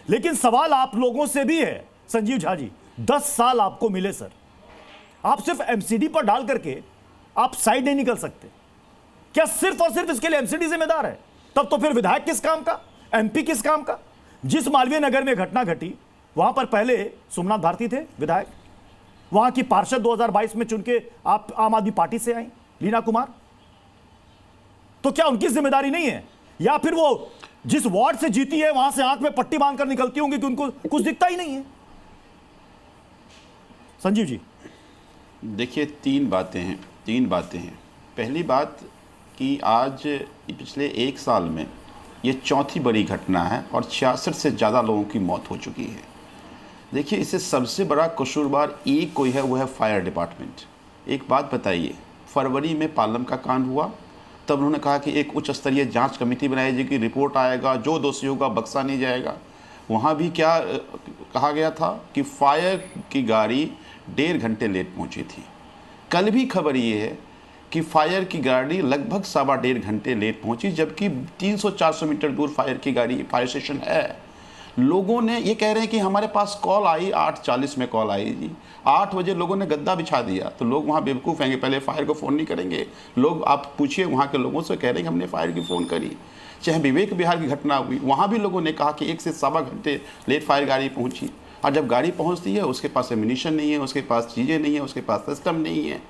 लेकिन सवाल आप लोगों से भी है संजीव झा जी, 10 साल आपको मिले सर, आप सिर्फ एमसीडी पर डाल करके आप साइड नहीं निकल सकते क्या? सिर्फ और सिर्फ इसके लिए एमसीडी जिम्मेदार है? तब तो फिर विधायक किस काम का, एमपी किस काम का? जिस मालवीय नगर में घटना घटी वहां पर पहले सोमनाथ भारती थे विधायक, वहां की पार्षद 2022 में चुन के आप आम आदमी पार्टी से आई लीना कुमार, तो क्या उनकी जिम्मेदारी नहीं है? या फिर वो जिस वार्ड से जीती है वहां से आंख में पट्टी बांधकर निकलती होंगी कि उनको कुछ दिखता ही नहीं है? संजीव जी देखिए, तीन बातें हैं। पहली बात कि आज पिछले 1 साल में ये चौथी बड़ी घटना है और 66 से ज़्यादा लोगों की मौत हो चुकी है। देखिए, इससे सबसे बड़ा कसूरवार एक कोई है, वो है फायर डिपार्टमेंट। एक बात बताइए, फरवरी में पालम का कांड हुआ, तब उन्होंने कहा कि एक उच्च स्तरीय जांच कमेटी बनाई जाएगी, रिपोर्ट आएगा, जो दोषी होगा बख्शा नहीं जाएगा। वहाँ भी क्या कहा गया था कि फायर की गाड़ी 1.5 घंटे लेट पहुँची थी। कल भी खबर ये है कि फायर की गाड़ी लगभग 1.5 घंटे लेट पहुँची, जबकि 300-400 मीटर दूर फायर की गाड़ी, फायर स्टेशन है। लोगों ने ये कह रहे हैं कि हमारे पास कॉल आई, 8:40 में कॉल आई जी, 8 बजे लोगों ने गद्दा बिछा दिया। तो लोग वहाँ बेवकूफ़ हैं, पहले फायर को फ़ोन नहीं करेंगे। लोग, आप पूछिए वहाँ के लोगों से, कह रहे हैं कि हमने फायर की फ़ोन करी। चाहे विवेक विहार की घटना हुई, वहाँ भी लोगों ने कहा कि 1 से 1.25 घंटे लेट फायर गाड़ी पहुँची। और जब गाड़ी पहुँचती है उसके पास एमिनिशन नहीं है, उसके पास चीज़ें नहीं है, उसके पास सिस्टम नहीं है।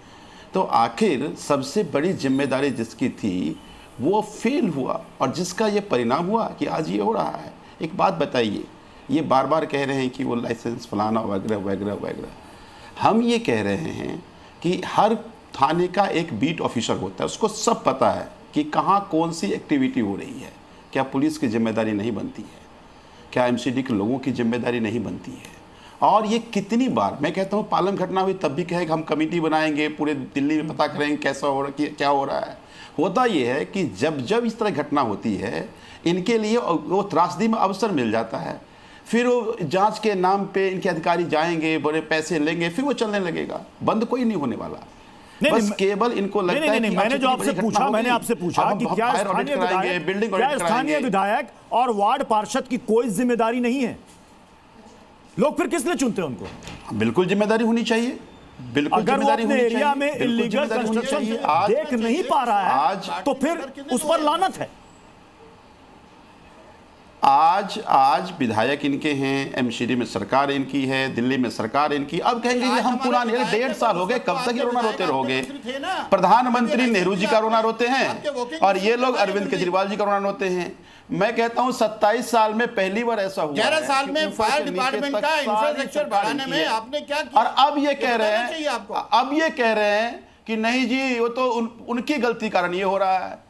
तो आखिर सबसे बड़ी जिम्मेदारी जिसकी थी वो फेल हुआ, और जिसका ये परिणाम हुआ कि आज ये हो रहा है। एक बात बताइए, ये बार बार कह रहे हैं कि वो लाइसेंस फलाना वगैरह वगैरह वगैरह। हम ये कह रहे हैं कि हर थाने का एक बीट ऑफिसर होता है, उसको सब पता है कि कहाँ कौन सी एक्टिविटी हो रही है। क्या पुलिस की जिम्मेदारी नहीं बनती है? क्या एमसीडी के लोगों की जिम्मेदारी नहीं बनती है? और ये कितनी बार मैं कहता हूँ, पालम घटना हुई तब भी कहे कि हम कमेटी बनाएंगे, पूरे दिल्ली में पता करेंगे कैसा हो रहा है, क्या हो रहा है। होता ये है कि जब जब इस तरह घटना होती है, इनके लिए वो त्रासदी में अवसर मिल जाता है। फिर वो जांच के नाम पे इनके अधिकारी जाएंगे, बड़े पैसे लेंगे, फिर वो चलने लगेगा। बंद कोई नहीं होने वाला। बस केवल इनको लगता है कि मैंने जो आपसे पूछा, मैंने आपसे पूछा कि क्या स्थानीय विधायक और वार्ड पार्षद की कोई जिम्मेदारी नहीं है? लोग फिर किस लिए चुनते हैं उनको? बिल्कुल जिम्मेदारी होनी चाहिए, बिल्कुल जिम्मेदारी होनी चाहिए। एरिया में इलीगल कंस्ट्रक्शन देख नहीं पा रहा है आज, तो फिर उस पर लानत है। आज विधायक इनके हैं, एमसीडी में सरकार इनकी है, दिल्ली में सरकार इनकी। अब कहेंगे कि हम पुराने 1.5 साल हो गए, कब तक ये रोना रोते रहोगे? प्रधानमंत्री नेहरू जी का रोना रोते हैं और ये लोग अरविंद केजरीवाल जी का रोना रोते हैं। मैं कहता हूं 27 साल में पहली बार ऐसा हुआ। 11 साल में फायर डिपार्टमेंट का इंफ्रास्ट्रक्चर बढ़ाने में आपने क्या किया? और अब ये कह रहे हैं कि नहीं जी, वो तो उनकी गलती कारण ये हो रहा है।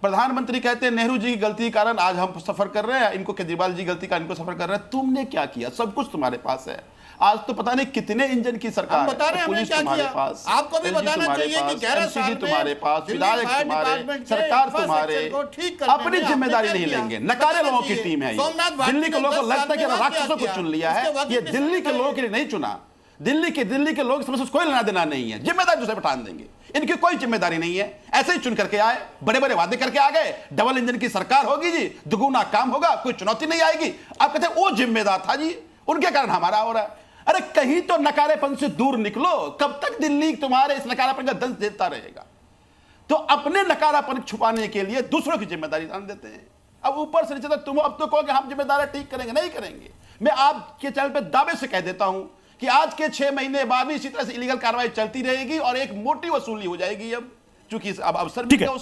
प्रधानमंत्री कहते हैं नेहरू जी की गलती के कारण आज हम सफर कर रहे हैं, इनको केजरीवाल जी गलती कारण इनको सफर कर रहे हैं। तुमने क्या किया? सब कुछ तुम्हारे पास है। आज तो पता नहीं कितने इंजन की सरकार बता रहे हैं, पुलिस तुम्हारे पास, आपको भी बताना चाहिए कि 11 साल तुम्हारे पास, विधायक तुम्हारे, सरकार तुम्हारे, अपनी जिम्मेदारी नहीं लेंगे। नकारे लोगों की टीम है। दिल्ली के लोगों को लगता है कि राक्षसों को चुन लिया है। ये दिल्ली के लोगों के लिए नहीं चुना। दिल्ली के लोग समझ कोई लेना देना नहीं है, जिम्मेदारी दूसरे पर टान देंगे। इनकी कोई जिम्मेदारी नहीं है। ऐसे ही चुन करके आए, बड़े बड़े वादे करके आ गए, डबल इंजन की सरकार होगी जी, दुगुना काम होगा, कोई चुनौती नहीं आएगी। आप कहते हैं वो जिम्मेदार था जी, उनके कारण हमारा हो रहा है। अरे कहीं तो नकारेपन से दूर निकलो। कब तक दिल्ली तुम्हारे इस नकारापन का दंश देता रहेगा? तो अपने नकारापन छुपाने के लिए दूसरों की जिम्मेदारी डाल देते हैं। अब ऊपर से नीचे तक तुम अब तो कहोगे हम जिम्मेदारी ठीक करेंगे, नहीं करेंगे। मैं आपके चैनल पे दावे से कह देता हूं कि आज के 6 महीने बाद भी इसी तरह से इलीगल कार्रवाई चलती रहेगी और एक मोटी वसूली हो जाएगी। अब चूंकि अब अवसर भी